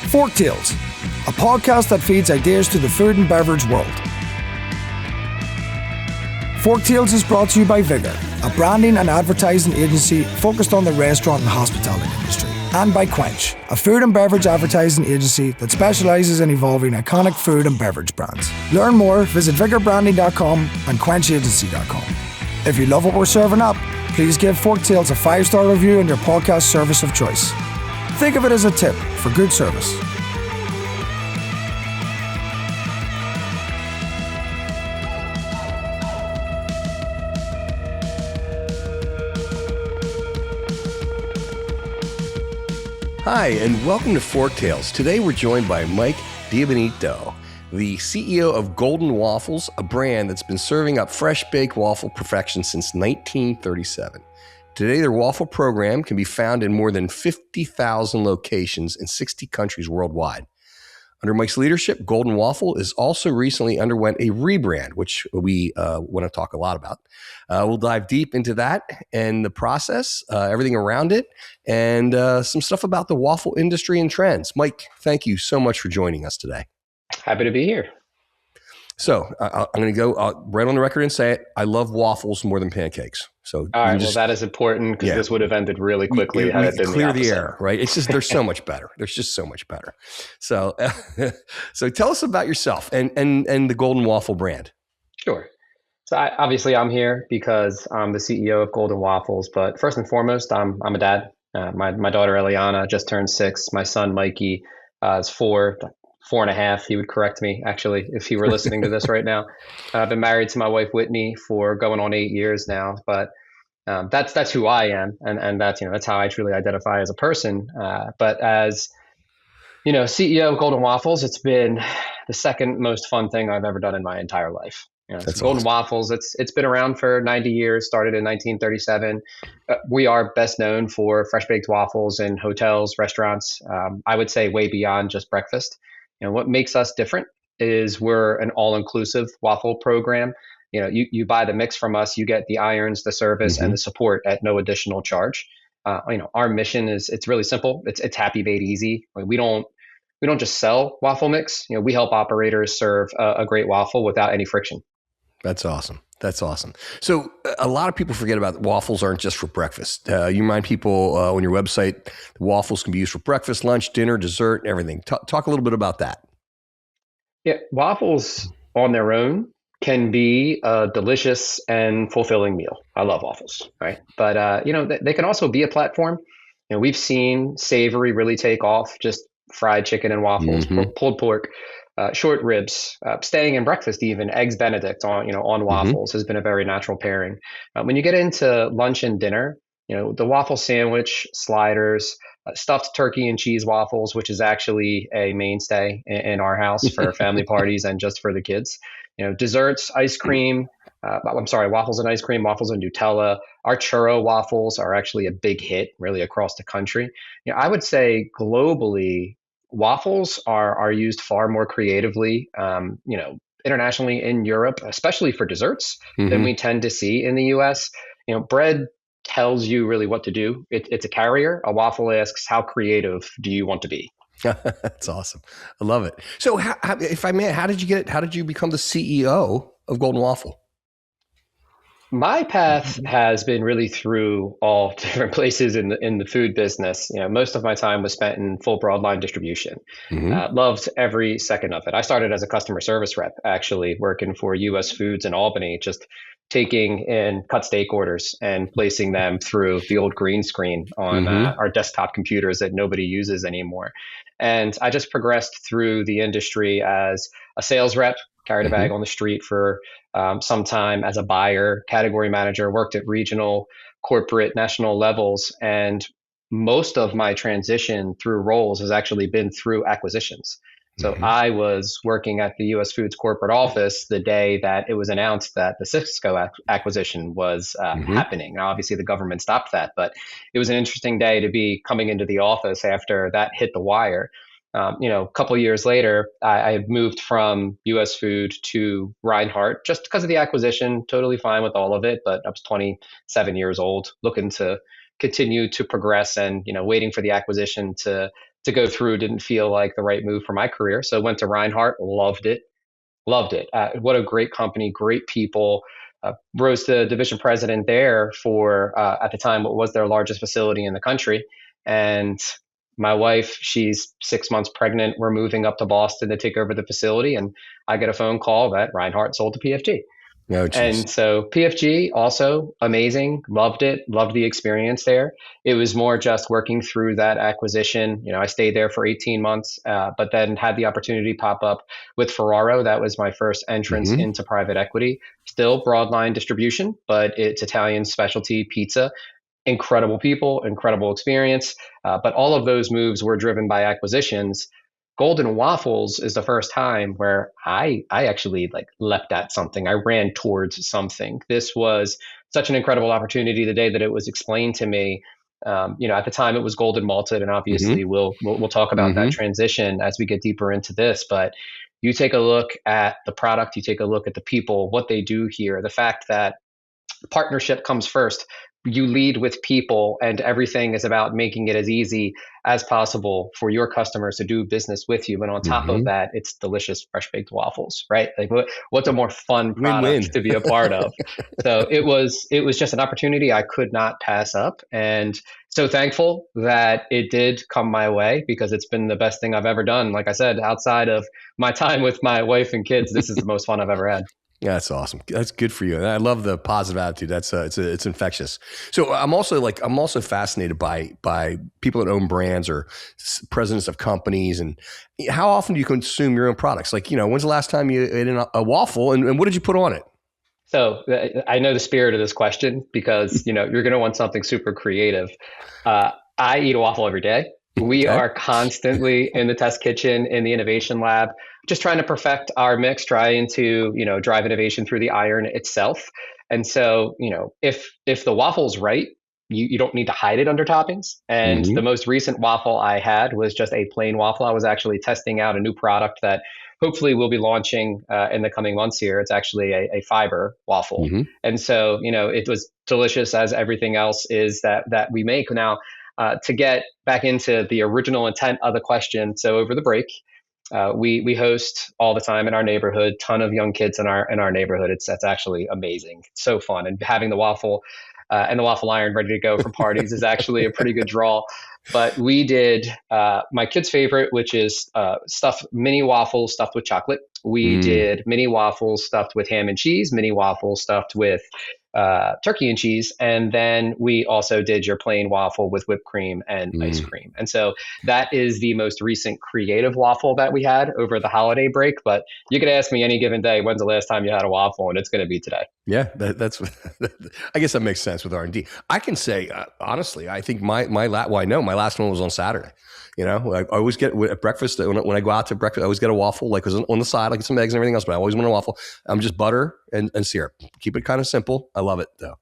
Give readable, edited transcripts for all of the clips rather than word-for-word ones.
Forktales, a podcast that feeds ideas to the food and beverage world. Forktales is brought to you by Vigor, a branding and advertising agency focused on the restaurant and hospitality industry, and by Quench, a food and beverage advertising agency that specializes in evolving iconic food and beverage brands. Learn more, visit vigorbranding.com and quenchagency.com. If you love what we're serving up, please give Forktales a 5-star review on your podcast service of choice. Think of it as a tip for good service. Hi, and welcome to Forktales. Today we're joined by Mike DiBeneditto, the CEO of Golden Waffles, a brand that's been serving up fresh baked waffle perfection since 1937. Today, their waffle program can be found in more than 50,000 locations in 60 countries worldwide. Under Mike's leadership, Golden Waffle is also recently underwent a rebrand, which we want to talk a lot about. We'll dive deep into that and the process, everything around it, and some stuff about the waffle industry and trends. Mike, thank you so much for joining us today. Happy to be here. So I'm going to go right on the record and say it. I love waffles more than pancakes. So all right, well, that is important because this would have ended really quickly had it been clear the air, right? It's just they're so much better. There's just so much better. So, so tell us about yourself and the Golden Waffle brand. Sure. So obviously I'm here because I'm the CEO of Golden Waffles, but first and foremost, I'm a dad. My daughter Eliana just turned 6. My son Mikey is 4 and a half. He would correct me actually if he were listening to this right now. I've been married to my wife Whitney for going on 8 years now, but that's who I am, and that's how I truly identify as a person. But as CEO of Golden Waffles, it's been the second most fun thing I've ever done in my entire life. That's Golden awesome. Waffles. It's been around for 90 years. Started in 1937. We are best known for fresh baked waffles in hotels, restaurants. I would say way beyond just breakfast. What makes us different is we're an all-inclusive waffle program. You buy the mix from us, you get the irons, the service, and the support at no additional charge. Our mission is it's really simple. It's happy made easy. We don't just sell waffle mix. We help operators serve a great waffle without any friction. That's awesome. That's awesome. So a lot of people forget about waffles aren't just for breakfast. You remind people on your website, waffles can be used for breakfast, lunch, dinner, dessert, everything. Talk a little bit about that. Yeah, waffles on their own can be a delicious and fulfilling meal. I love waffles, right? But they can also be a platform. We've seen savory really take off, just fried chicken and waffles, pulled pork, short ribs, staying in breakfast, even eggs Benedict on waffles has been a very natural pairing. When you get into lunch and dinner, the waffle sandwich, sliders, stuffed turkey and cheese waffles, which is actually a mainstay in our house for family parties and just for the kids. Desserts, ice cream. Waffles and ice cream, waffles and Nutella. Our churro waffles are actually a big hit, really across the country. I would say globally, waffles are used far more creatively, internationally in Europe, especially for desserts, than we tend to see in the U.S. Bread tells you really what to do. It's a carrier. A waffle asks, how creative do you want to be? That's awesome. I love it. So if I may, how did you become the CEO of Golden Waffle? My path has been really through all different places in the food business. Most of my time was spent in full broadline distribution. Loved every second of it. I started as a customer service rep, actually working for U.S. Foods in Albany, just taking in cut steak orders and placing them through the old green screen on our desktop computers that nobody uses anymore. And I just progressed through the industry as a sales rep, carried a bag on the street for some time as a buyer, category manager, worked at regional, corporate, national levels. And most of my transition through roles has actually been through acquisitions. So I was working at the U.S. Foods corporate office the day that it was announced that the Cisco acquisition was happening. Now, obviously, the government stopped that, but it was an interesting day to be coming into the office after that hit the wire. A couple of years later, I moved from U.S. Food to Reinhart just because of the acquisition. Totally fine with all of it, but I was 27 years old, looking to continue to progress and waiting for the acquisition to to go through didn't feel like the right move for my career. So went to Reinhardt, loved it. Loved it. What a great company, great people. Rose to division president there for, at the time, what was their largest facility in the country. And my wife, she's 6 months pregnant. We're moving up to Boston to take over the facility. And I get a phone call that Reinhardt sold to PFG. Oh, And so PFG also amazing, loved it, loved the experience there. It was more just working through that acquisition. I stayed there for 18 months, but then had the opportunity pop up with Ferraro. That was my first entrance into private equity. Still broadline distribution, but it's Italian specialty pizza. Incredible people, incredible experience. But all of those moves were driven by acquisitions. Golden Waffles is the first time where I actually leapt at something. I ran towards something. This was such an incredible opportunity the day that it was explained to me. At the time it was Golden Malted, and obviously we'll talk about that transition as we get deeper into this. But you take a look at the product, you take a look at the people, what they do here, the fact that partnership comes first. You lead with people, and everything is about making it as easy as possible for your customers to do business with you. And on top of that, it's delicious fresh baked waffles, right? Like what's a more fun product Win-win. to be a part of? So it was just an opportunity I could not pass up. And so thankful that it did come my way, because it's been the best thing I've ever done. Like I said, outside of my time with my wife and kids, this is the most fun I've ever had. Yeah, that's awesome. That's good for you. And I love the positive attitude. That's it's infectious. So I'm also fascinated by people that own brands or presidents of companies. And how often do you consume your own products? When's the last time you ate a waffle, and what did you put on it? So I know the spirit of this question, because you're going to want something super creative. I eat a waffle every day. We are constantly in the test kitchen, in the innovation lab, just trying to perfect our mix, trying to, drive innovation through the iron itself. And so, if the waffle's right, you don't need to hide it under toppings. And the most recent waffle I had was just a plain waffle. I was actually testing out a new product that hopefully we'll be launching in the coming months here. It's actually a fiber waffle. And so, it was delicious as everything else is that we make now. To get back into the original intent of the question, so over the break, we host all the time in our neighborhood. Ton of young kids in our neighborhood. That's actually amazing. It's so fun, and having the waffle and the waffle iron ready to go for parties is actually a pretty good draw. But we did my kid's favorite, which is mini waffles stuffed with chocolate. We did mini waffles stuffed with ham and cheese, mini waffles stuffed with turkey and cheese. And then we also did your plain waffle with whipped cream and ice cream. And so that is the most recent creative waffle that we had over the holiday break. But you could ask me any given day, when's the last time you had a waffle? And it's going to be today. Yeah, that's. I guess that makes sense with R&D. I can say honestly, I think my last one was on Saturday. I always get at breakfast when I go out to breakfast. I always get a waffle, like on the side, like some eggs and everything else. But I always want a waffle. I'm just butter and syrup. Keep it kind of simple. I love it though.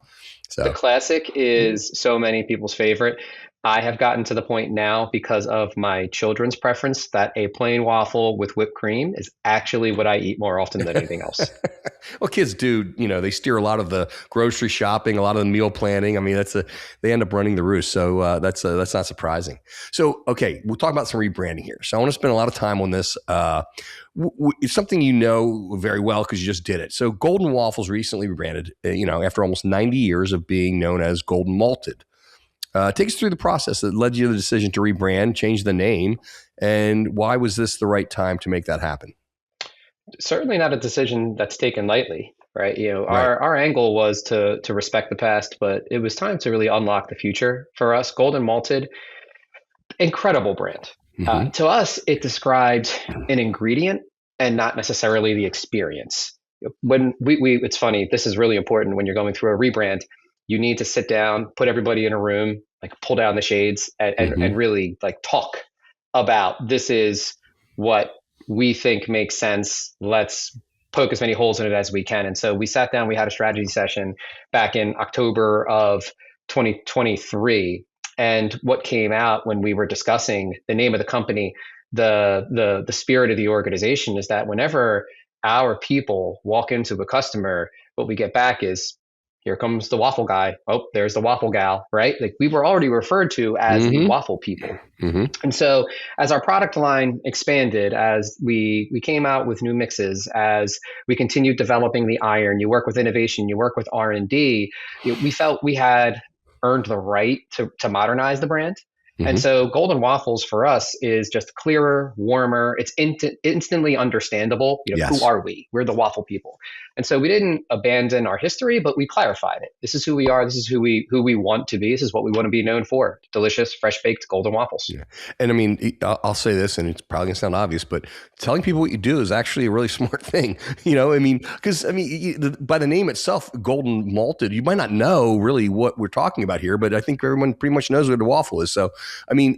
So the classic is so many people's favorite. I have gotten to the point now, because of my children's preference, that a plain waffle with whipped cream is actually what I eat more often than anything else. Well, kids do, they steer a lot of the grocery shopping, a lot of the meal planning. I mean, they end up running the roost. So that's not surprising. So, okay, we'll talk about some rebranding here. So I want to spend a lot of time on this. It's something you know very well because you just did it. So Golden Waffles recently rebranded, after almost 90 years of being known as Golden Malted. Take us through the process that led you to the decision to rebrand, change the name, and why was this the right time to make that happen? Certainly not a decision that's taken lightly, right? Our angle was to respect the past, but it was time to really unlock the future for us. Golden Malted, incredible brand. To us, it described an ingredient and not necessarily the experience. When it's funny, this is really important when you're going through a rebrand. You need to sit down, put everybody in a room, pull down the shades and really talk about, this is what we think makes sense. Let's poke as many holes in it as we can. And so we sat down, we had a strategy session back in October of 2023. And what came out when we were discussing the name of the company, the spirit of the organization is that whenever our people walk into a customer, what we get back is, here comes the waffle guy. Oh, there's the waffle gal, right? Like we were already referred to as the waffle people. And so as our product line expanded, as we came out with new mixes, as we continued developing the iron, you work with innovation, you work with R&D, we felt we had earned the right to modernize the brand. And so Golden Waffles for us is just clearer, warmer. It's instantly understandable. Who are we? We're the waffle people. And so we didn't abandon our history, but we clarified it. This is who we are. This is who we want to be. This is what we want to be known for. Delicious, fresh baked Golden Waffles. Yeah. And I mean, I'll say this, and it's probably gonna sound obvious, but telling people what you do is actually a really smart thing. Because by the name itself, Golden Malted, you might not know really what we're talking about here, but I think everyone pretty much knows what a waffle is. So, I mean,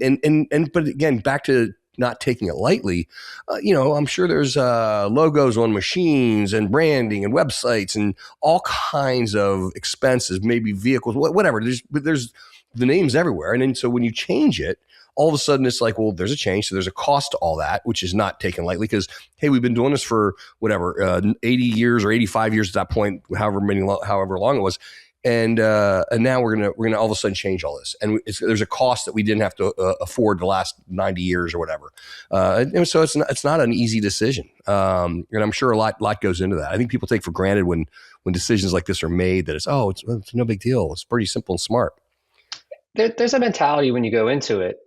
but again, back to not taking it lightly, I'm sure there's logos on machines and branding and websites and all kinds of expenses, maybe vehicles, whatever. There's the names everywhere. And then so when you change it, all of a sudden it's like, well, there's a change. So there's a cost to all that, which is not taken lightly because, hey, we've been doing this for whatever, 80 years or 85 years at that point, however long it was. And now we're gonna all of a sudden change all this, and there's a cost that we didn't have to afford the last 90 years or whatever. And so it's not an easy decision, and I'm sure a lot goes into that. I think people take for granted when decisions like this are made that it's no big deal. It's pretty simple and smart. There's a mentality when you go into it,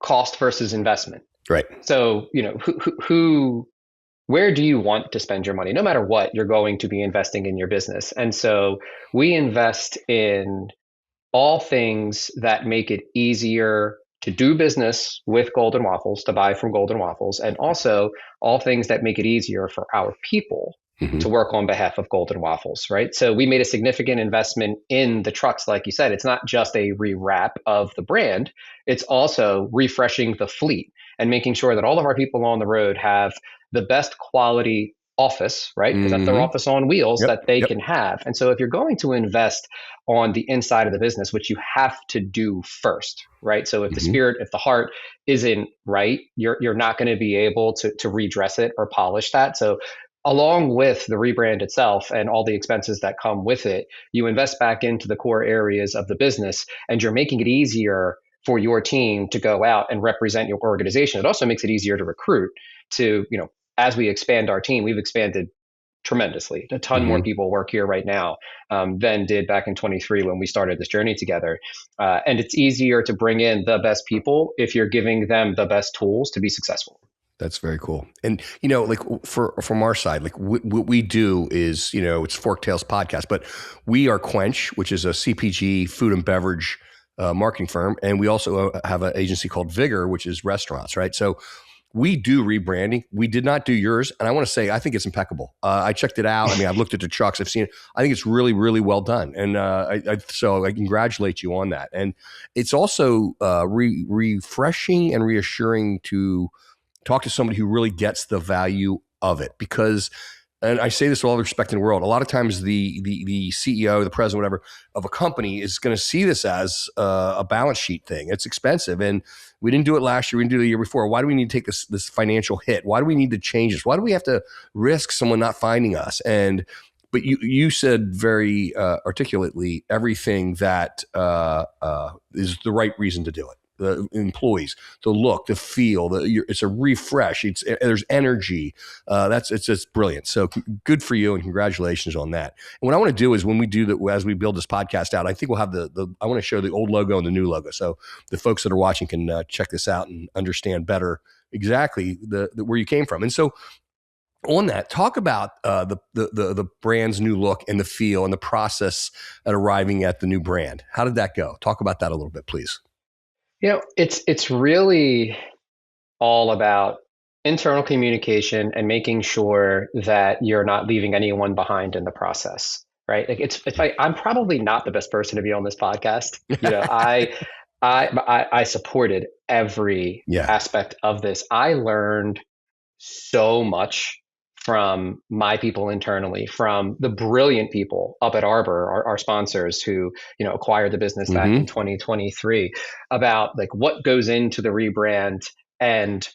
cost versus investment. Right. So where do you want to spend your money? No matter what, you're going to be investing in your business. And so we invest in all things that make it easier to do business with Golden Waffles, to buy from Golden Waffles, and also all things that make it easier for our people to work on behalf of Golden Waffles, right? So we made a significant investment in the trucks, like you said. It's not just a rewrap of the brand, it's also refreshing the fleet and making sure that all of our people on the road have the best quality office, right? Because that's their office on wheels that they can have. And so if you're going to invest on the inside of the business, which you have to do first, right? So if the spirit, if the heart isn't right, you're not going to be able to redress it or polish that. So along with the rebrand itself and all the expenses that come with it, you invest back into the core areas of the business, and you're making it easier for your team to go out and represent your organization. It also makes it easier to recruit. As we expand our team, we've expanded tremendously. A ton more people work here right now than did back in 23 when we started this journey together. And it's easier to bring in the best people if you're giving them the best tools to be successful. That's very cool. And, like from our side, like what we do is, it's Forktales podcast, but we are Quench, which is a CPG food and beverage marketing firm. And we also have an agency called Vigor, which is restaurants, right? So we do rebranding. We did not do yours. And I want to say, I think it's impeccable. I checked it out. I mean, I've looked at the trucks. I've seen it. I think it's really, really well done. And so I congratulate you on that. And it's also refreshing and reassuring to talk to somebody who really gets the value of it, because, and I say this with all the respect in the world, a lot of times the CEO, the president, whatever, of a company is going to see this as a balance sheet thing. It's expensive, and we didn't do it last year. We didn't do it the year before. Why do we need to take this financial hit? Why do we need to change this? Why do we have to risk someone not finding us? But you said very articulately everything that is the right reason to do it. The employees, the look, the feel, it's a refresh. There's energy. It's just brilliant. So good for you, and congratulations on that. And what I want to do is when we do that, as we build this podcast out, I think we'll have I want to show the old logo and the new logo, so the folks that are watching can check this out and understand better exactly the where you came from. And so on that, talk about the brand's new look and the feel and the process at arriving at the new brand. How did that go? Talk about that a little bit, please. It's really all about internal communication and making sure that you're not leaving anyone behind in the process, right? Like I'm probably not the best person to be on this podcast. I supported every aspect of this. I learned so much from my people internally, from the brilliant people up at Arbor, our sponsors who, acquired the business back in 2023, about like what goes into the rebrand and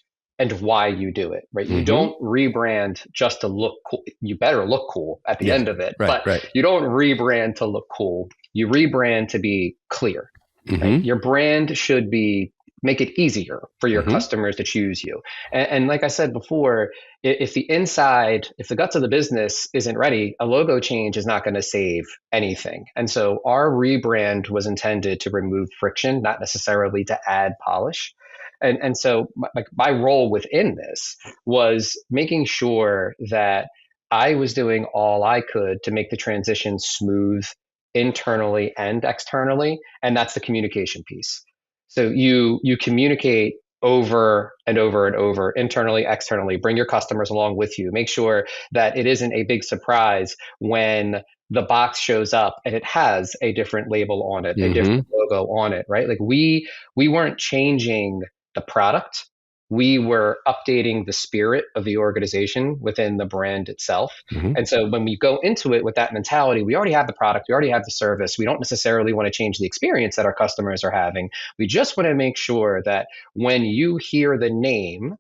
and why you do it, right? You don't rebrand just to look cool. You better look cool at the end of it, but you don't rebrand to look cool. You rebrand to be clear. Right? Your brand should make it easier for your customers to choose you. And like I said before, if the guts of the business isn't ready, a logo change is not going to save anything. And so our rebrand was intended to remove friction, not necessarily to add polish. And so my role within this was making sure that I was doing all I could to make the transition smooth internally and externally. And that's the communication piece. So you communicate over and over and over, internally, externally, bring your customers along with you. Make sure that it isn't a big surprise when the box shows up and it has a different label on it, a different logo on it, right? Like we weren't changing the product. We were updating the spirit of the organization within the brand itself. And so when we go into it with that mentality, we already have the product, we already have the service. We don't necessarily want to change the experience that our customers are having. We just want to make sure that when you hear the name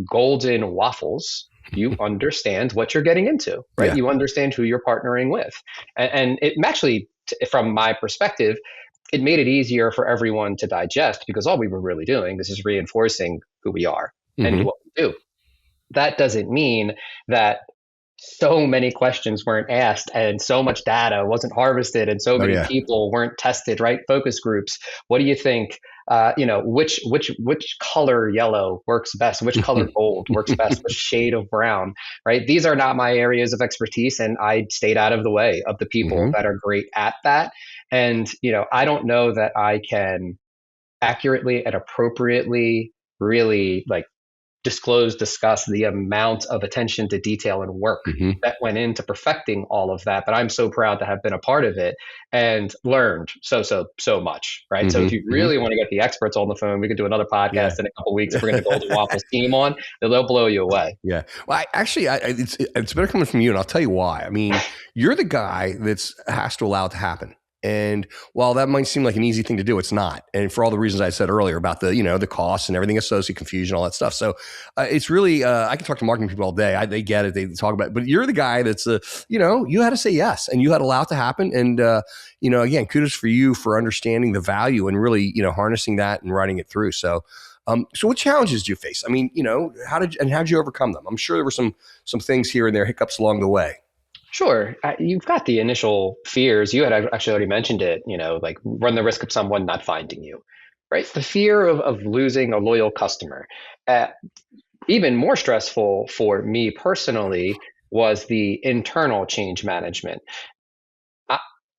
Golden Waffles, you understand what you're getting into, right? Yeah. You understand who you're partnering with. And it actually, from my perspective, it made it easier for everyone to digest, because all we were really doing is reinforcing who we are and what we do. That doesn't mean that so many questions weren't asked and so much data wasn't harvested and so many people weren't tested, right? Focus groups. What do you think? Which color yellow works best? Which color gold works best? Which shade of brown, right? These are not my areas of expertise, and I stayed out of the way of the people that are great at that. And, I don't know that I can accurately and appropriately really discuss the amount of attention to detail and work that went into perfecting all of that. But I'm so proud to have been a part of it and learned so much, right? So if you really want to get the experts on the phone, we could do another podcast in a couple of weeks. We're going to Golden Waffles team on. They'll blow you away. Yeah. Well, it's better coming from you, and I'll tell you why. I mean, you're the guy has to allow it to happen. And while that might seem like an easy thing to do, it's not. And for all the reasons I said earlier about the costs and everything associated, confusion, all that stuff. So it's really, I can talk to marketing people all day. They get it. They talk about it. But you're the guy that's, you had to say yes and you had to allow it to happen. And, again, kudos for you for understanding the value and really, harnessing that and writing it through. So what challenges do you face? I mean, how'd you overcome them? I'm sure there were some things here and there, hiccups along the way. Sure. You've got the initial fears. You had actually already mentioned it, run the risk of someone not finding you, right? The fear of losing a loyal customer. Even more stressful for me personally was the internal change management.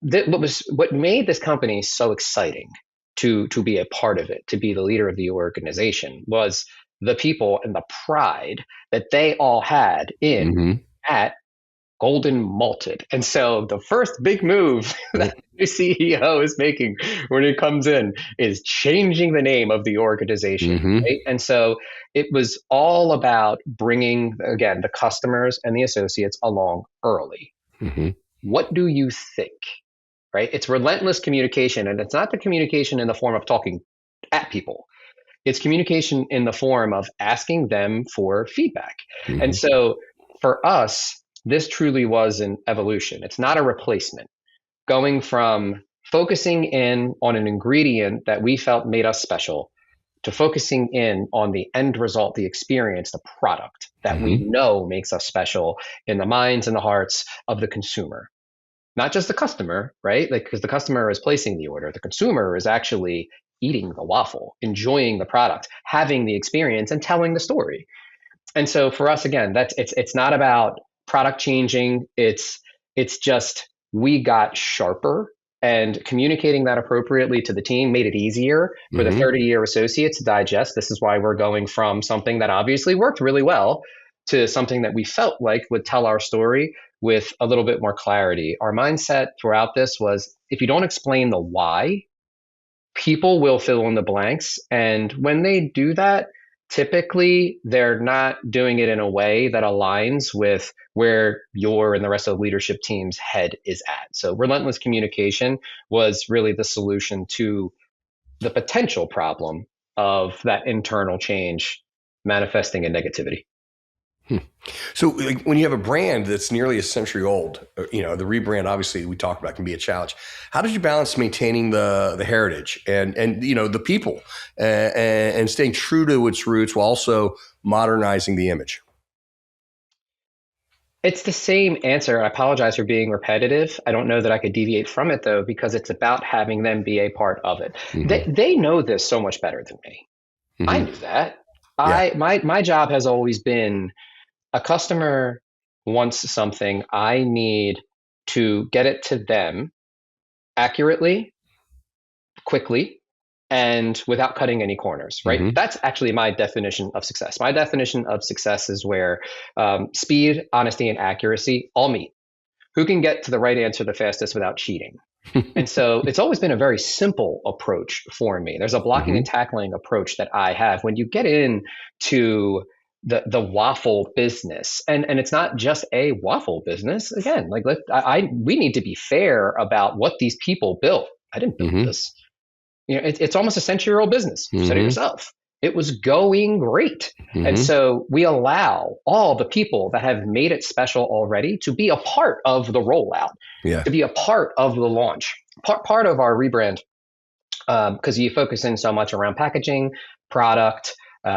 What made this company so exciting to be a part of it, to be the leader of the organization, was the people and the pride that they all had at Golden Malted. And so the first big move that the CEO is making when he comes in is changing the name of the organization. Right? And so it was all about bringing, again, the customers and the associates along early. What do you think? Right? It's relentless communication, and it's not the communication in the form of talking at people. It's communication in the form of asking them for feedback. And so for us, this truly was an evolution. It's not a replacement. Going from focusing in on an ingredient that we felt made us special to focusing in on the end result, the experience, the product that we know makes us special in the minds and the hearts of the consumer. Not just the customer, right? Because the customer is placing the order. The consumer is actually eating the waffle, enjoying the product, having the experience, and telling the story. And so for us, again, it's not about product changing. It's just we got sharper, and communicating that appropriately to the team made it easier for the 30-year associates to digest. This is why we're going from something that obviously worked really well to something that we felt like would tell our story with a little bit more clarity. Our mindset throughout this was, if you don't explain the why, people will fill in the blanks. And when they do that, typically they're not doing it in a way that aligns with where your and the rest of the leadership team's head is at. So relentless communication was really the solution to the potential problem of that internal change manifesting in negativity. So like, when you have a brand that's nearly a century old, the rebrand, obviously we talked about, can be a challenge. How did you balance maintaining the heritage and the people and staying true to its roots while also modernizing the image? It's the same answer. I apologize for being repetitive. I don't know that I could deviate from it, though, because it's about having them be a part of it. Mm-hmm. They know this so much better than me. Mm-hmm. I knew that. Yeah. My job has always been, a customer wants something, I need to get it to them accurately, quickly, and without cutting any corners, right? Mm-hmm. That's actually my definition of success. My definition of success is where speed, honesty, and accuracy all meet. Who can get to the right answer the fastest without cheating? And so it's always been a very simple approach for me. There's a blocking and tackling approach that I have. When you get into the waffle business, and it's not just a waffle business. Again, like we need to be fair about what these people built. I didn't build this. It's almost a century-old business. You said it yourself. It was going great. And so we allow all the people that have made it special already to be a part of the rollout, to be a part of the launch, part of our rebrand, because you focus in so much around packaging, product.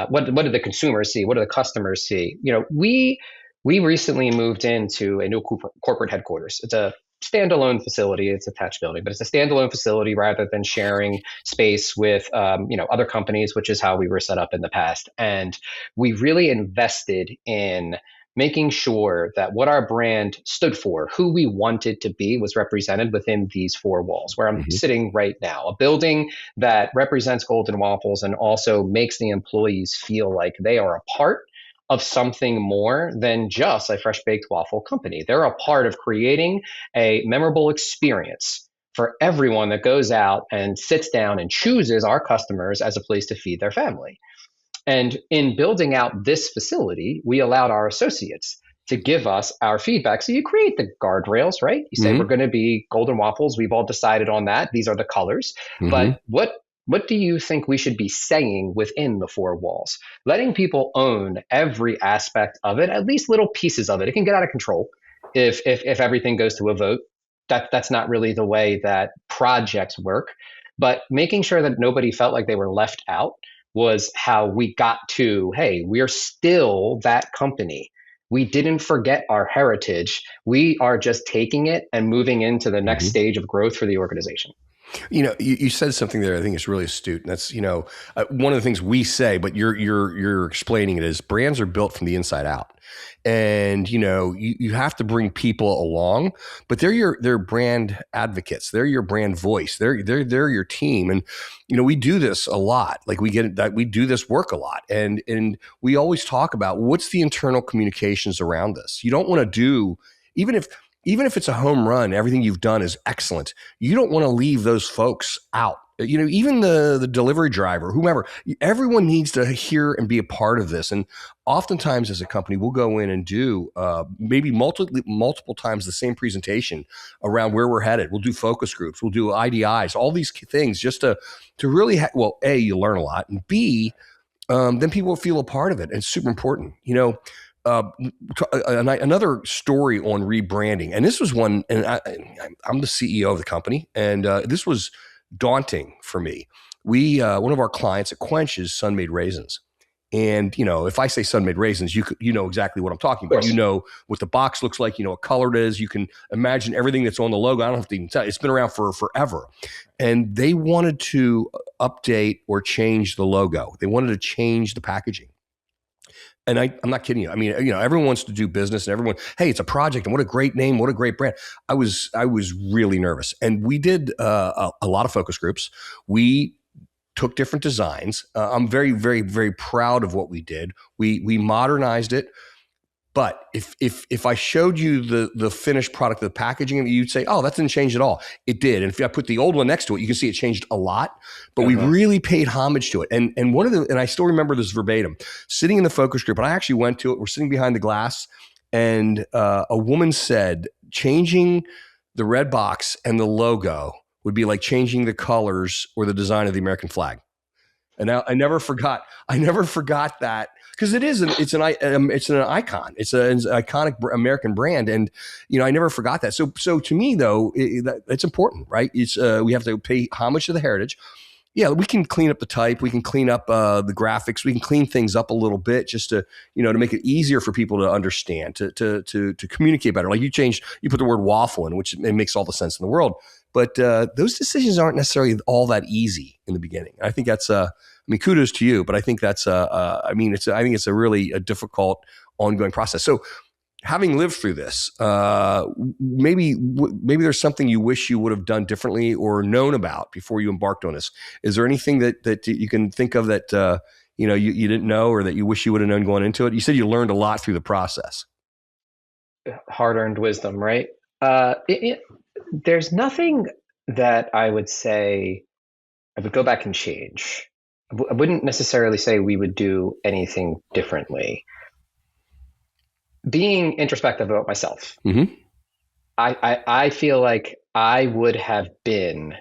What do the consumers see? What do the customers see? We recently moved into a new corporate headquarters. It's a standalone facility. It's a attached building, but it's a standalone facility rather than sharing space with other companies, which is how we were set up in the past. And we really invested in making sure that what our brand stood for, who we wanted to be, was represented within these four walls where I'm sitting right now. A building that represents Golden Waffles and also makes the employees feel like they are a part of something more than just a fresh baked waffle company. They're a part of creating a memorable experience for everyone that goes out and sits down and chooses our customers as a place to feed their family. And in building out this facility, we allowed our associates to give us our feedback. So you create the guardrails, right? You say, we're going to be Golden Waffles. We've all decided on that. These are the colors. But what do you think we should be saying within the four walls? Letting people own every aspect of it, at least little pieces of it. It can get out of control if everything goes to a vote. That's not really the way that projects work. But making sure that nobody felt like they were left out was how we got to, hey, we're still that company. We didn't forget our heritage. We are just taking it and moving into the next stage of growth for the organization. You said something there I think is really astute. And that's, one of the things we say, but you're explaining it, is brands are built from the inside out. And, you have to bring people along, but they're brand advocates. They're your brand voice. They're your team. And, we do this a lot. Like we do this work a lot. And we always talk about what's the internal communications around this. You don't want to do, even if it's a home run, everything you've done is excellent. You don't want to leave those folks out. Even the delivery driver, whomever, everyone needs to hear and be a part of this. And oftentimes as a company, we'll go in and do maybe multiple times the same presentation around where we're headed. We'll do focus groups. We'll do IDIs, all these things just to really, A, you learn a lot, and B, then people will feel a part of it. And it's super important. Another story on rebranding, and this was one, and I'm the CEO of the company, and this was daunting for me. We one of our clients at Quench is Sun-Made Raisins, and if I say Sun-Made Raisins, you know exactly what I'm talking about. You know what the box looks like. You know what color it is. You can imagine everything that's on the logo. I don't have to even tell you. It's been around for forever, and they wanted to update or change the logo. They wanted to change the packaging. And I'm not kidding you. I mean, everyone wants to do business, and everyone, hey, it's a project, and what a great name, what a great brand. I was really nervous, and we did a lot of focus groups. We took different designs. I'm very, very, very proud of what we did. We modernized it. But if I showed you the finished product, the packaging, you'd say, oh, that didn't change at all. It did. And if I put the old one next to it, you can see it changed a lot. But we really paid homage to it. And and I still remember this verbatim, sitting in the focus group, and I actually went to it. We're sitting behind the glass, and a woman said, changing the red box and the logo would be like changing the colors or the design of the American flag. And I never forgot that because it's an icon. It's an iconic American brand, and I never forgot that. So to me though, it's important, right? It's we have to pay homage to the heritage. Yeah, we can clean up the type, we can clean up the graphics, we can clean things up a little bit just to to make it easier for people to understand, to communicate better. Like you put the word waffle in, which it makes all the sense in the world. But those decisions aren't necessarily all that easy in the beginning. I think that's kudos to you, but I think that's I think it's a really difficult ongoing process. So having lived through this, maybe there's something you wish you would have done differently or known about before you embarked on this. Is there anything that you can think of that you didn't know or that you wish you would have known going into it? You said you learned a lot through the process. Hard-earned wisdom, right? There's nothing that I would say I would go back and change. I wouldn't necessarily say we would do anything differently. Being introspective about myself, mm-hmm. I feel like I would have been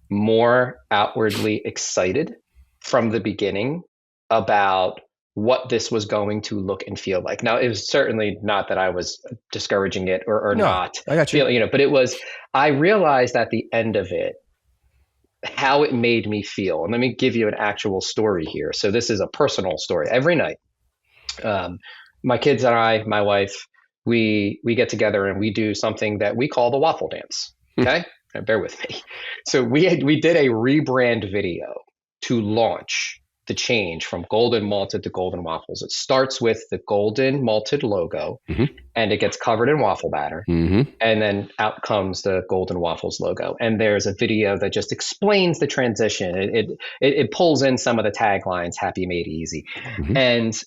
more outwardly excited from the beginning about what this was going to look and feel like. Now, it was certainly not that I was discouraging it or not. I got you. But it was, I realized at the end of it, how it made me feel. And let me give you an actual story here. So this is a personal story. Every night, my kids and I, my wife, we get together and we do something that we call the waffle dance. Okay, bear with me. So we did a rebrand video to launch the change from Golden Malted to Golden Waffles. It starts with the Golden Malted logo, mm-hmm. and it gets covered in waffle batter, mm-hmm. and then out comes the Golden Waffles logo. And there's a video that just explains the transition. It pulls in some of the taglines, "Happy Made Easy," mm-hmm. and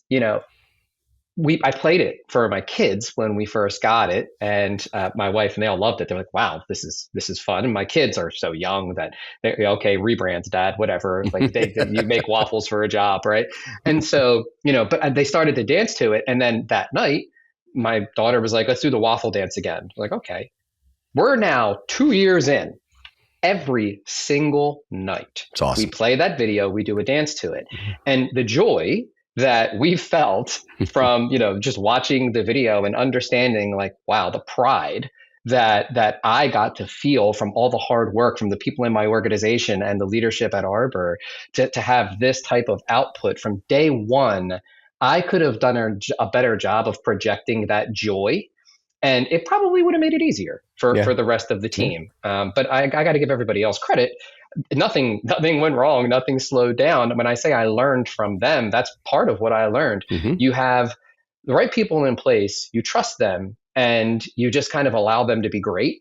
I played it for my kids when we first got it, and my wife and they all loved it. They're like, "Wow, this is fun." And my kids are so young that they're okay, rebrands, Dad, whatever. Like you make waffles for a job, right? And so but they started to dance to it, and then that night, my daughter was like, "Let's do the waffle dance again." I'm like, okay, we're now 2 years in. Every single night, it's awesome. We play that video, we do a dance to it, and the joy that we felt from just watching the video and understanding, like, wow, the pride that I got to feel from all the hard work from the people in my organization and the leadership at Arbor to have this type of output from day one. I could have done a better job of projecting that joy, and it probably would have made it easier for the rest of the team. But I got to give everybody else credit. Nothing went wrong. Nothing slowed down. When I say I learned from them, that's part of what I learned. Mm-hmm. You have the right people in place, you trust them, and you just kind of allow them to be great.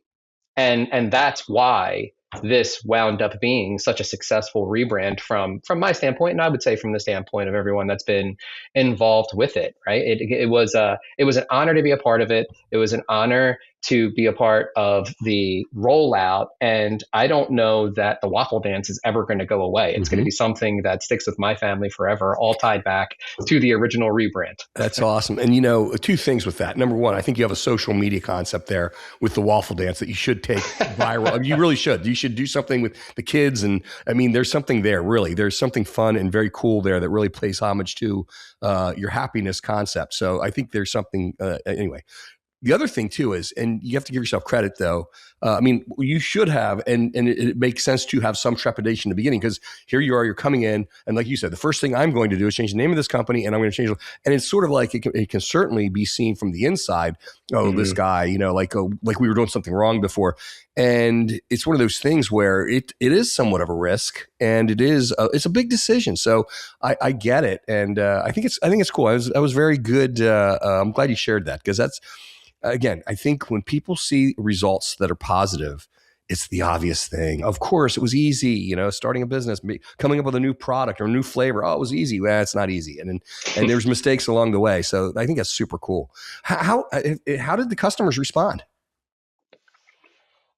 And that's why this wound up being such a successful rebrand from my standpoint, and I would say from the standpoint of everyone that's been involved with it. Right? It was an honor to be a part of it. It was an honor to be a part of the rollout, and I don't know that the waffle dance is ever going to go away. It's going to be something that sticks with my family forever, all tied back to the original rebrand. That's awesome. And two things with that. Number one, I think you have a social media concept there with the waffle dance that you should take viral. You really should. You should do something with the kids, and there's something there. Really, there's something fun and very cool there that really pays homage to your happiness concept. So I think there's something anyway. The other thing too is, and you have to give yourself credit though. You should have, and it makes sense to have some trepidation in the beginning, because here you are, you're coming in, and like you said, the first thing I'm going to do is change the name of this company, and I'm going to change it. And it's sort of like it can certainly be seen from the inside. Oh, this guy, like we were doing something wrong before. And it's one of those things where it is somewhat of a risk, and it's a big decision. So I get it, and I think it's cool. I was very good. I'm glad you shared that, because that's. Again, I think when people see results that are positive, it's the obvious thing. Of course, it was easy, starting a business, coming up with a new product or a new flavor. Oh, it was easy. Well, it's not easy. And there's mistakes along the way. So I think that's super cool. How did the customers respond?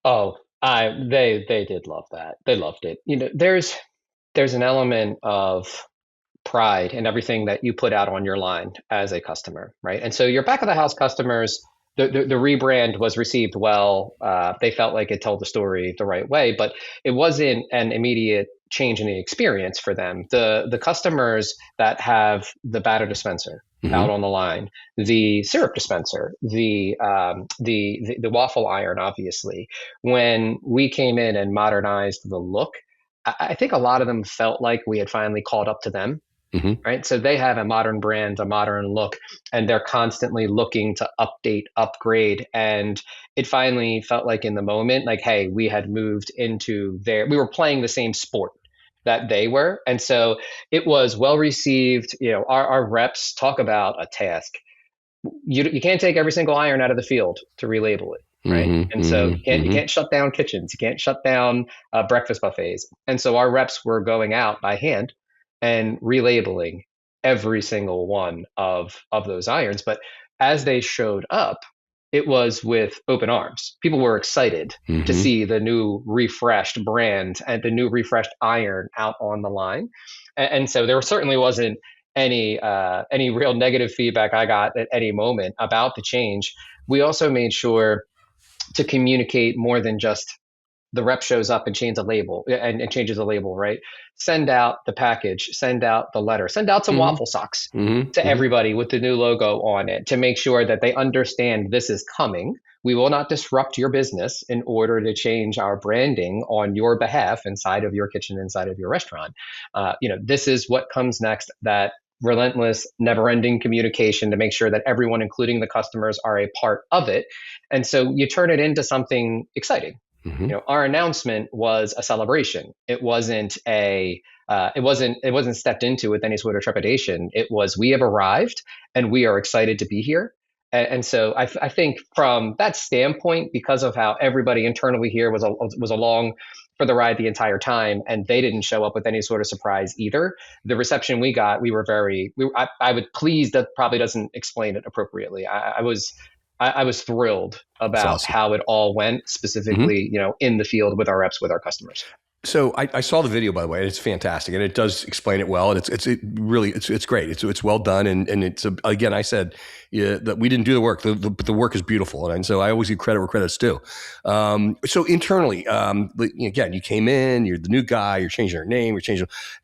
Oh, they did love that. They loved it. There's an element of pride in everything that you put out on your line as a customer, right? And so your back of the house customers, the rebrand was received well. They felt like it told the story the right way, but it wasn't an immediate change in the experience for them. The customers that have the batter dispenser out on the line, the syrup dispenser, the waffle iron, obviously. When we came in and modernized the look, I think a lot of them felt like we had finally caught up to them. Right. So they have a modern brand, a modern look, and they're constantly looking to update, upgrade. And it finally felt like in the moment, like, hey, we had moved into we were playing the same sport that they were. And so it was well received. Our reps talk about a task. You can't take every single iron out of the field to relabel it. Right. And so you can't shut down kitchens. You can't shut down breakfast buffets. And so our reps were going out by hand and relabeling every single one of those irons. But as they showed up, it was with open arms. People were excited to see the new refreshed brand and the new refreshed iron out on the line. And so there certainly wasn't any real negative feedback I got at any moment about the change. We also made sure to communicate more than just the rep shows up and changes a label changes a label, right? Send out the package, send out the letter, send out some waffle socks to everybody with the new logo on it to make sure that they understand this is coming. We will not disrupt your business in order to change our branding on your behalf inside of your kitchen, inside of your restaurant. This is what comes next, that relentless, never-ending communication to make sure that everyone, including the customers, are a part of it. And so you turn it into something exciting. Our announcement was a celebration. It wasn't it wasn't stepped into with any sort of trepidation. It was, we have arrived and we are excited to be here. And so I think from that standpoint, because of how everybody internally here was along for the ride the entire time, and they didn't show up with any sort of surprise either, the reception we got, I would please, that probably doesn't explain it appropriately. I was thrilled about awesome. how it all went, specifically, in the field with our reps, with our customers. So I saw the video, by the way, and it's fantastic, and it does explain it well, and it's great. It's well done, and it's again, I said that we didn't do the work, but the work is beautiful, and so I always give credit where credit's due. So internally, again, you came in, you're the new guy, you're changing your name,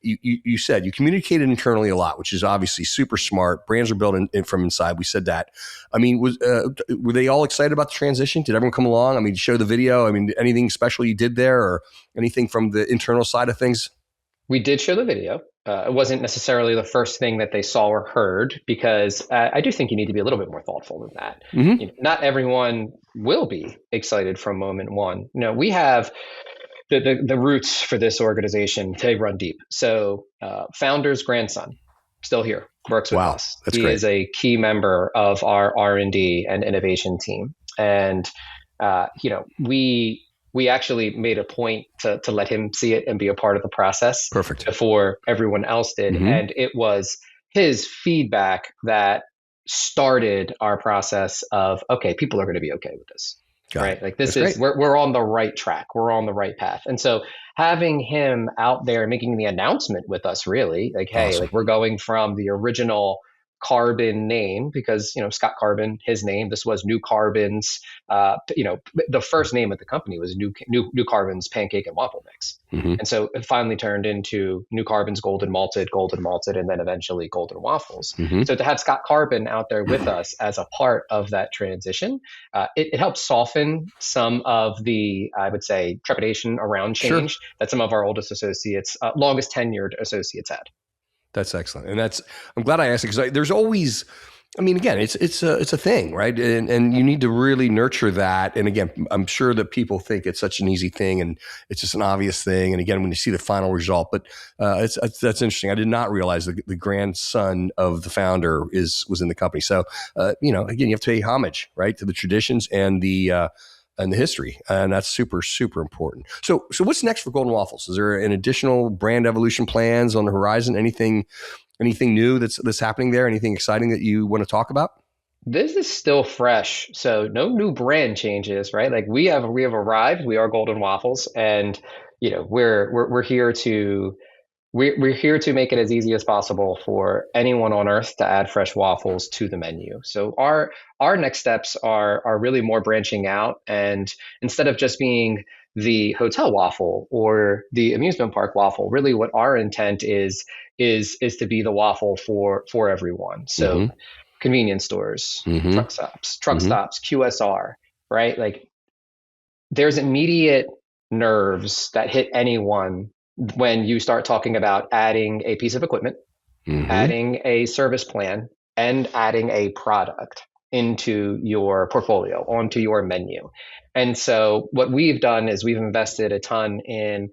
you said you communicated internally a lot, which is obviously super smart. Brands are built from inside. We said that. I mean, were they all excited about the transition? Did everyone come along? I mean, show the video. I mean, anything special you did there, or anything from the internal side of things? We did show the video. It wasn't necessarily the first thing that they saw or heard, because I do think you need to be a little bit more thoughtful than that. Not everyone will be excited from moment one. We have the roots for this organization. They run deep. So founder's grandson, still here, works with us. That's he great. Is a key member of our R&D and innovation team. And, we actually made a point to let him see it and be a part of the process. Perfect. Before everyone else did. And it was his feedback that started our process of, okay, people are going to be okay with this. Right. Like this is, we're on the right track. We're on the right path. And so having him out there making the announcement with us, really, like, hey, awesome. Like we're going from the original Carbon name, because Scott Carbon, his name, this was New Carbon's, the first name of the company was New Carbon's Pancake and Waffle Mix. And so it finally turned into New Carbon's Golden Malted, and then eventually Golden Waffles. So to have Scott Carbon out there with us as a part of that transition, it helped soften some of the, I would say, trepidation around change that some of our oldest associates, longest tenured associates had. That's excellent. And I'm glad I asked it, because there's always, I mean, again, it's a thing, right? And you need to really nurture that. And again, I'm sure that people think it's such an easy thing and it's just an obvious thing. And again, when you see the final result, but that's interesting. I did not realize the grandson of the founder was in the company. So, again, you have to pay homage, right, to the traditions and the history. And that's super, super important. So what's next for Golden Waffles? Is there an additional brand evolution plans on the horizon? Anything new that's happening there? Anything exciting that you want to talk about? This is still fresh. So no new brand changes, right? Like we have arrived. We are Golden Waffles, and we're here to make it as easy as possible for anyone on earth to add fresh waffles to the menu. So our next steps are really more branching out, and instead of just being the hotel waffle or the amusement park waffle. Really, what our intent is to be the waffle for everyone. So convenience stores, truck stops, QSR, right? Like there's immediate nerves that hit anyone when you start talking about adding a piece of equipment, adding a service plan, and adding a product into your portfolio, onto your menu. And so what we've done is we've invested a ton in,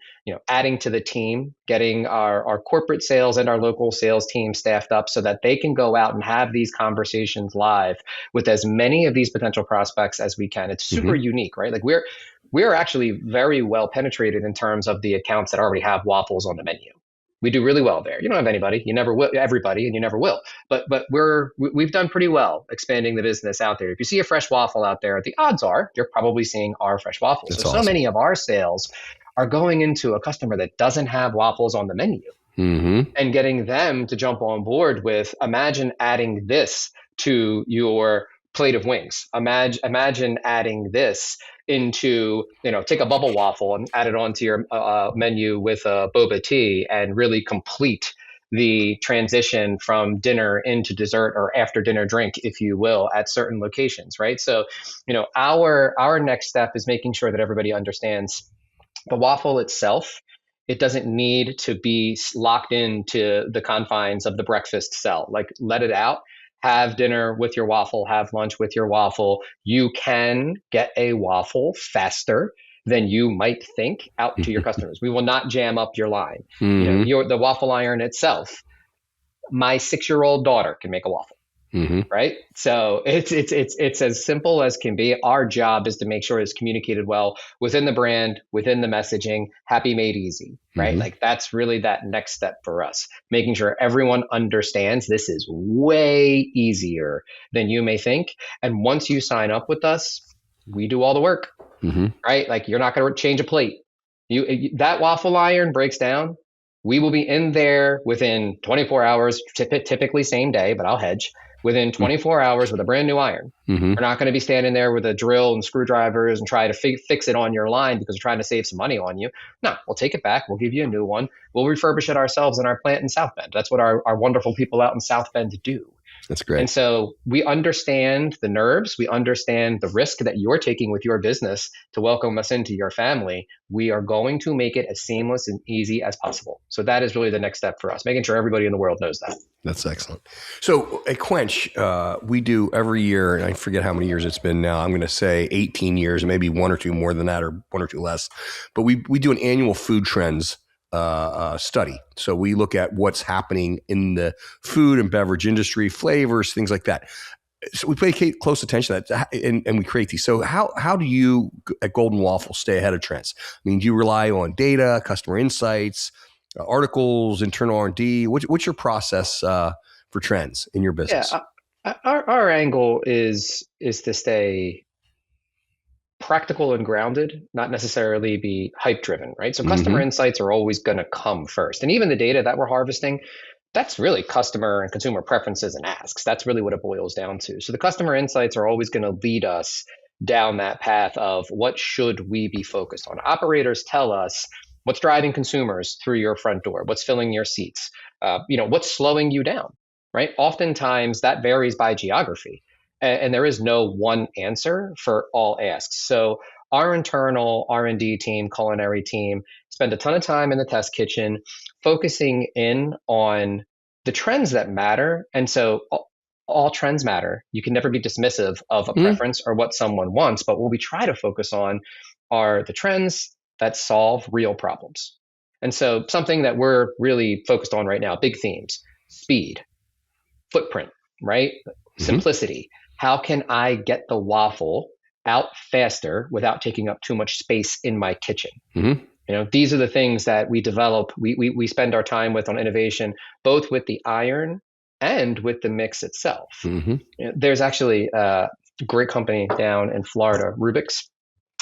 adding to the team, getting our corporate sales and our local sales team staffed up so that they can go out and have these conversations live with as many of these potential prospects as we can. It's super unique, right? Like we're actually very well penetrated in terms of the accounts that already have waffles on the menu. We do really well there. You don't have anybody, you never will, everybody, and you never will. But we've done pretty well expanding the business out there. If you see a fresh waffle out there, the odds are you're probably seeing our fresh waffles. That's so awesome. So many of our sales are going into a customer that doesn't have waffles on the menu, and getting them to jump on board with, imagine adding this to your plate of wings. Imagine adding this into, take a bubble waffle and add it onto your menu with a boba tea and really complete the transition from dinner into dessert or after dinner drink, if you will, at certain locations, right? So, our next step is making sure that everybody understands the waffle itself. It doesn't need to be locked into the confines of the breakfast cell. Like, let it out. Have dinner with your waffle, have lunch with your waffle. You can get a waffle faster than you might think out to your customers. We will not jam up your line. The waffle iron itself, my 6-year-old daughter can make a waffle, right? So it's as simple as can be. Our job is to make sure it's communicated well within the brand, within the messaging, happy made easy, right? Like that's really that next step for us, making sure everyone understands this is way easier than you may think. And once you sign up with us, we do all the work, right? Like you're not going to change a plate. That waffle iron breaks down. We will be in there within 24 hours, typically same day, but I'll hedge. Within 24 hours with a brand new iron. We're not going to be standing there with a drill and screwdrivers and try to fix it on your line because we're trying to save some money on you. No, we'll take it back. We'll give you a new one. We'll refurbish it ourselves in our plant in South Bend. That's what our wonderful people out in South Bend do. That's great. And so we understand the nerves. We understand the risk that you're taking with your business to welcome us into your family. We are going to make it as seamless and easy as possible. So that is really the next step for us, making sure everybody in the world knows that. That's excellent. So at Quench, we do every year, and I forget how many years it's been now. I'm going to say 18 years, maybe one or two more than that, or one or two less. But we do an annual food trends study. So we look at what's happening in the food and beverage industry, flavors, things like that. So we pay close attention to that, and we create these. So how do you at Golden Waffle stay ahead of trends? I mean, do you rely on data, customer insights, articles, internal R&D? What's your process for trends in your business? Yeah, our angle is to stay practical and grounded, not necessarily be hype driven, right? So customer insights are always going to come first. And even the data that we're harvesting, that's really customer and consumer preferences and asks. That's really what it boils down to. So the customer insights are always going to lead us down that path of what should we be focused on. Operators tell us what's driving consumers through your front door, what's filling your seats, what's slowing you down, right? Oftentimes that varies by geography. And there is no one answer for all asks. So our internal R&D team, culinary team, spend a ton of time in the test kitchen, focusing in on the trends that matter. And so all trends matter. You can never be dismissive of a preference or what someone wants, but what we try to focus on are the trends that solve real problems. And so something that we're really focused on right now, big themes: speed, footprint, right? Simplicity. How can I get the waffle out faster without taking up too much space in my kitchen? These are the things that we develop. We spend our time with on innovation, both with the iron and with the mix itself. There's actually a great company down in Florida, Rubik's.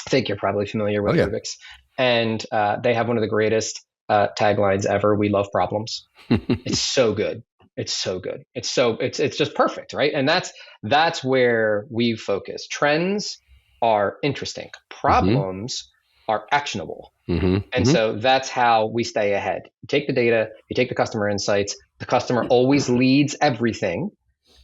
I think you're probably familiar with Rubik's. And they have one of the greatest taglines ever: "We love problems." It's so good. It's so good. It's just perfect, right? And that's where we focus. Trends are interesting. Problems are actionable. Mm-hmm. So that's how we stay ahead. You take the data, you take the customer insights, the customer always leads everything.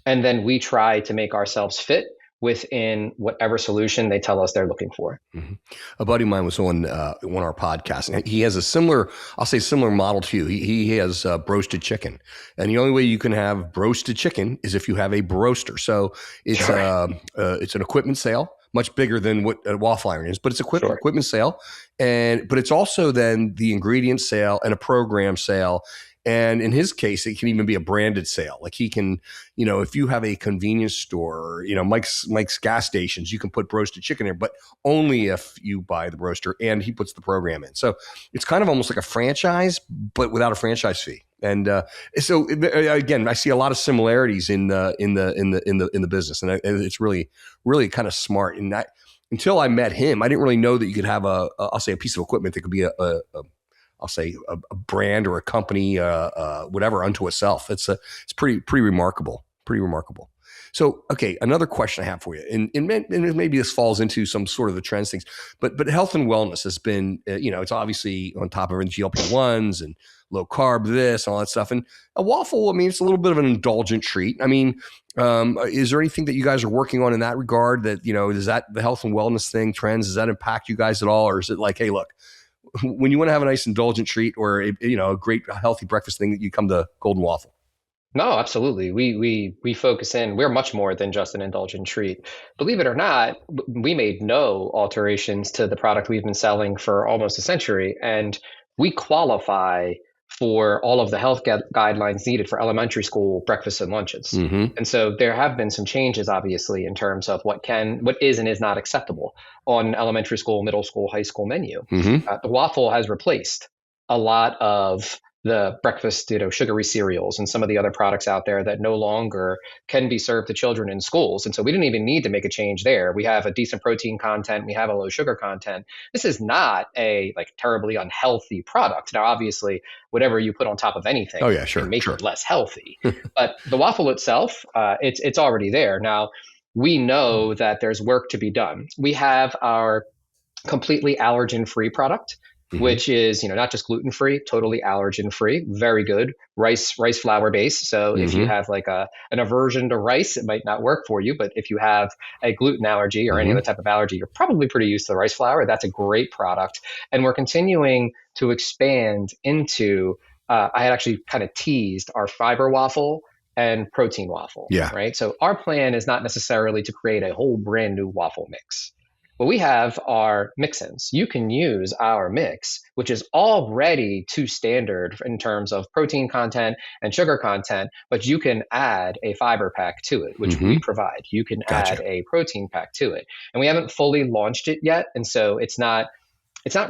And then we try to make ourselves fit within whatever solution they tell us they're looking for. Mm-hmm. A buddy of mine was on one of our podcasts, and he has a similar, I'll say similar model to you. He has broasted chicken, and the only way you can have broasted chicken is if you have a broaster. So it's an equipment sale, much bigger than what a waffle iron is, but it's equipment sale, but it's also then the ingredient sale and a program sale. And in his case, it can even be a branded sale. Like he can, if you have a convenience store, or, Mike's gas stations, you can put broasted chicken there, but only if you buy the broaster, and he puts the program in. So it's kind of almost like a franchise, but without a franchise fee. And so again, I see a lot of similarities in the business, and it's really, really kind of smart. And until I met him, I didn't really know that you could have I'll say a piece of equipment that could be I'll say a brand or a company, whatever unto itself. It's pretty remarkable, So, okay, another question I have for you, and maybe this falls into some sort of the trends things, but health and wellness has been, it's obviously on top of GLP-1s and low carb, this, all that stuff. And a waffle, I mean, it's a little bit of an indulgent treat. I mean, is there anything that you guys are working on in that regard that, is that the health and wellness thing, trends, does that impact you guys at all? Or is it like, hey, look, when you want to have a nice indulgent treat or a great healthy breakfast thing, that you come to Golden Waffle? No, absolutely. We focus in. We're much more than just an indulgent treat. Believe it or not, we made no alterations to the product we've been selling for almost a century, and we qualify for all of the health guidelines needed for elementary school breakfasts and lunches. And so there have been some changes, obviously, in terms of what is and is not acceptable on elementary school, middle school, high school menu. The waffle has replaced a lot of the breakfast, sugary cereals and some of the other products out there that no longer can be served to children in schools. And so we didn't even need to make a change there. We have a decent protein content. We have a low sugar content. This is not a terribly unhealthy product. Now, obviously, whatever you put on top of anything can make it less healthy. But the waffle itself, it's already there. Now, we know that there's work to be done. We have our completely allergen-free product, which is, not just gluten-free, totally allergen-free, very good, rice flour base. So if you have an aversion to rice, it might not work for you. But if you have a gluten allergy or any other type of allergy, you're probably pretty used to the rice flour. That's a great product. And we're continuing to expand into, I had actually kind of teased our fiber waffle and protein waffle. Yeah. Right. So our plan is not necessarily to create a whole brand new waffle mix. What we have are mix-ins. You can use our mix, which is already too standard in terms of protein content and sugar content, but you can add a fiber pack to it, which we provide. You can add a protein pack to it. And we haven't fully launched it yet. And so it's not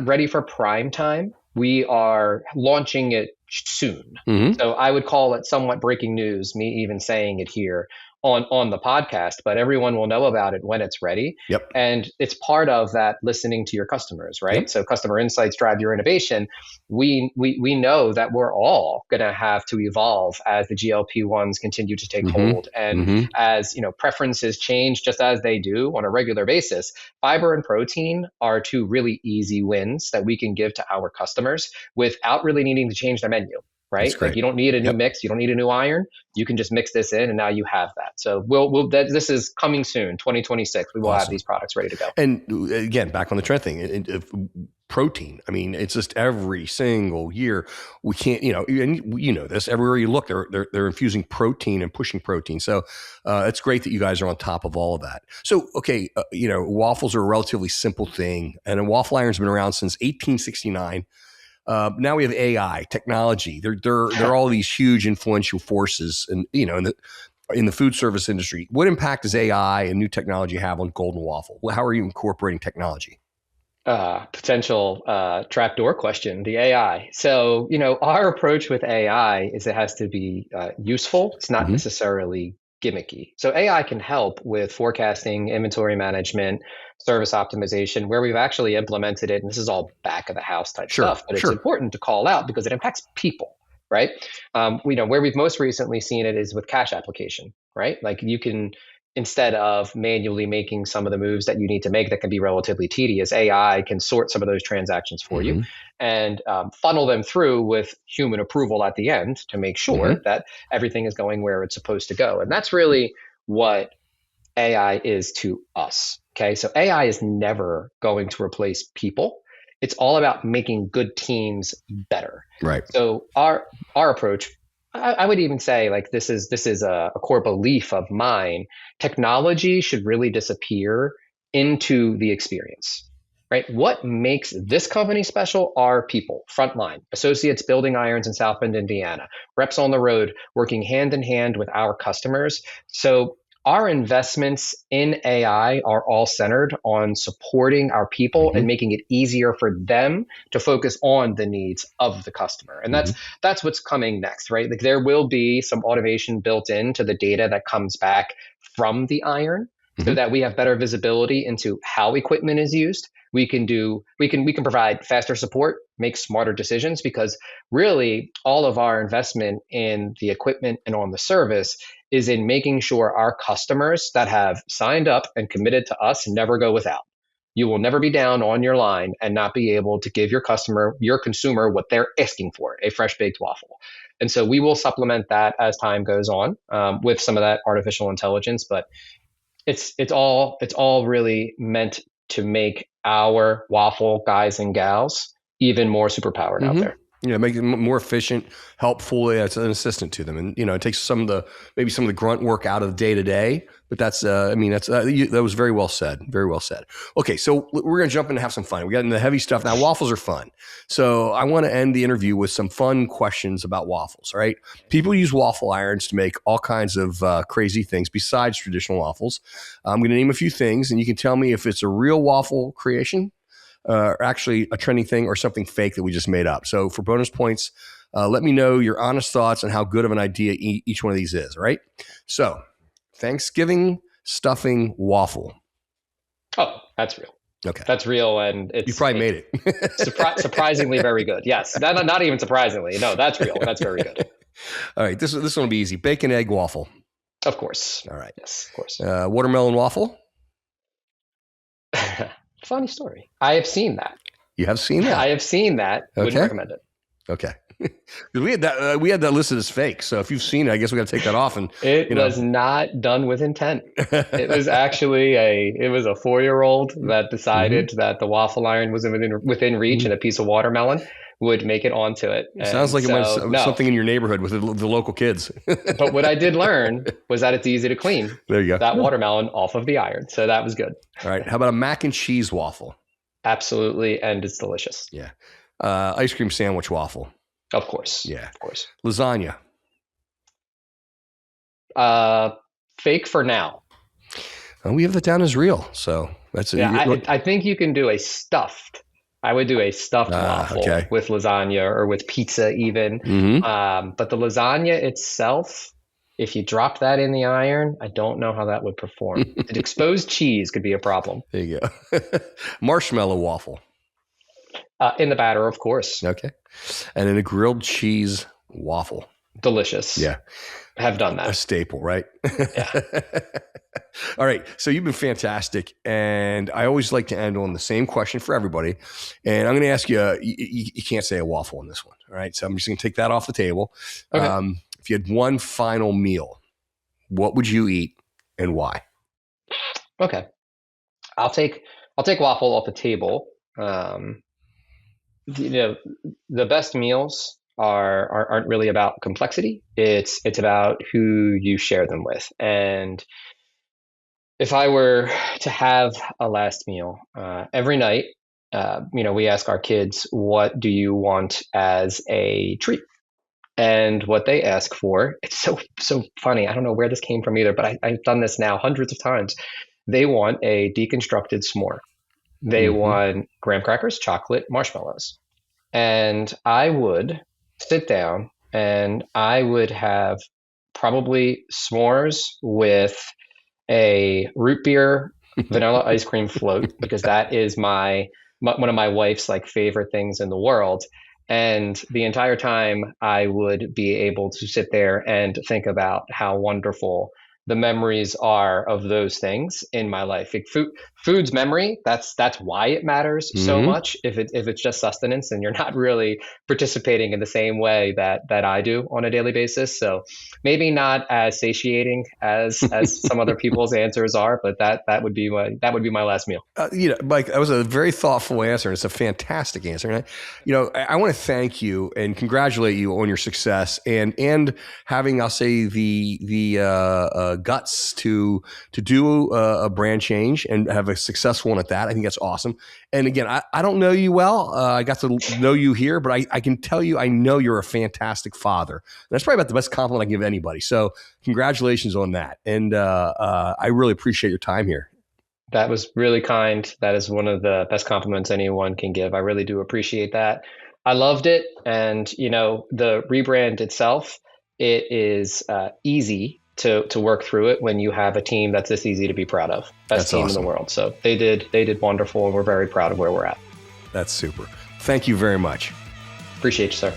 ready for prime time. We are launching it soon. So I would call it somewhat breaking news, me even saying it here on the podcast, but everyone will know about it when it's ready. And it's part of that listening to your customers, right? So customer insights drive your innovation. We know that we're all going to have to evolve as the GLP-1s continue to take hold. And as preferences change, just as they do on a regular basis, fiber and protein are two really easy wins that we can give to our customers without really needing to change their menu. Right? Like you don't need a new mix. You don't need a new iron. You can just mix this in and now you have that. So this is coming soon, 2026. We will have these products ready to go. And again, back on the trend thing, protein. I mean, it's just every single year we can't, and this everywhere you look, they're infusing protein and pushing protein. So it's great that you guys are on top of all of that. So, okay, waffles are a relatively simple thing, and a waffle iron's been around since 1869. Now we have AI, technology. They're all these huge influential forces, and in the food service industry. What impact does AI and new technology have on Golden Waffle? How are you incorporating technology? Potential trapdoor question, the AI. So our approach with AI is it has to be useful. It's not necessarily gimmicky. So AI can help with forecasting, inventory management, service optimization, where we've actually implemented it. And this is all back of the house type stuff, but it's important to call out because it impacts people, right? Where we've most recently seen it is with cash application, right? Like you can instead of manually making some of the moves that you need to make that can be relatively tedious, AI can sort some of those transactions for you and funnel them through with human approval at the end to make sure that everything is going where it's supposed to go. And that's really what AI is to us. Okay. So AI is never going to replace people. It's all about making good teams better. Right. So our approach, I would even say, like, this is a core belief of mine. Technology should really disappear into the experience, right? What makes this company special are people, frontline, associates building irons in South Bend, Indiana, reps on the road, working hand in hand with our customers. So our investments in AI are all centered on supporting our people and making it easier for them to focus on the needs of the customer. And that's what's coming next, right? Like, there will be some automation built into the data that comes back from the iron so that we have better visibility into how equipment is used. We can provide faster support, make smarter decisions, because really all of our investment in the equipment and on the service is in making sure our customers that have signed up and committed to us never go without. You will never be down on your line and not be able to give your consumer what they're asking for, a fresh baked waffle. And so we will supplement that as time goes on with some of that artificial intelligence, but it's all really meant to make our waffle guys and gals even more superpowered out there. Make it more efficient, helpful. It's an assistant to them, and it takes some of the grunt work out of day to day. But that's, that was very well said. Very well said. Okay, so we're gonna jump in and have some fun. We got into the heavy stuff now. Waffles are fun, so I want to end the interview with some fun questions about waffles. All right, people use waffle irons to make all kinds of crazy things besides traditional waffles. I'm going to name a few things, and you can tell me if it's a real waffle creation, or actually a trending thing, or something fake that we just made up. So for bonus points, let me know your honest thoughts on how good of an idea each one of these is, right? So Thanksgiving stuffing waffle. Oh, that's real. Okay. That's real. And you probably made it. Surprisingly very good. Yes. Not even surprisingly. No, that's real. That's very good. All right. This one will be easy. Bacon, egg, waffle. Of course. All right. Yes, of course. Watermelon waffle. Funny story. I have seen that. You have seen that? I have seen that. Okay. Wouldn't recommend it. Okay. we had that listed as fake. So if you've seen it, I guess we got to take that off. And it was not done with intent. It was actually a 4-year-old that decided that the waffle iron was within reach and a piece of watermelon would make it onto it. Sounds like it might have something in your neighborhood with the local kids. But what I did learn was that it's easy to clean there you go. that watermelon off of the iron. So that was good. All right. How about a mac and cheese waffle? Absolutely. And it's delicious. Yeah. Ice cream sandwich waffle. Of course. Yeah. Of course. Lasagna. Fake for now. We have that down as real. So that's it. Yeah, I think you can do a stuffed. I would do a stuffed waffle with lasagna or with pizza even. But the lasagna itself, if you drop that in the iron, I don't know how that would perform. The exposed cheese could be a problem. There you go. Marshmallow waffle. In the batter, of course. Okay. And then a grilled cheese waffle. Delicious. Yeah. Have done that. A staple, right? Yeah. All right. So you've been fantastic. And I always like to end on the same question for everybody. And I'm going to ask you, you can't say a waffle in this one. All right. So I'm just going to take that off the table. Okay. If you had one final meal, what would you eat and why? Okay. I'll take waffle off the table. The best meals aren't really about complexity. It's about who you share them with. And if I were to have a last meal every night, we ask our kids, what do you want as a treat? And what they ask for, it's so funny. I don't know where this came from either, but I've done this now hundreds of times. They want a deconstructed s'more. They want graham crackers, chocolate, marshmallows. And I would sit down and I would have probably s'mores with a root beer vanilla ice cream float, because that is one of my wife's favorite things in the world. And the entire time I would be able to sit there and think about how wonderful the memories are of those things in my life. Like food's memory, that's why it matters so much. If it's just sustenance and you're not really participating in the same way that I do on a daily basis. So maybe not as satiating as some other people's answers are, but that would be my last meal. Mike, that was a very thoughtful answer, and it's a fantastic answer. And I want to thank you and congratulate you on your success and having, I'll say, the guts to do a brand change and have a successful one at that. I think that's awesome. And again, I don't know you well. I got to know you here, but I can tell you, I know you're a fantastic father. And that's probably about the best compliment I can give anybody. So congratulations on that. And I really appreciate your time here. That was really kind. That is one of the best compliments anyone can give. I really do appreciate that. I loved it. And, the rebrand itself, it is easy to work through it when you have a team that's this easy to be proud of. Best team awesome in the world. So they did wonderful, and we're very proud of where we're at. That's super. Thank you very much. Appreciate you, sir.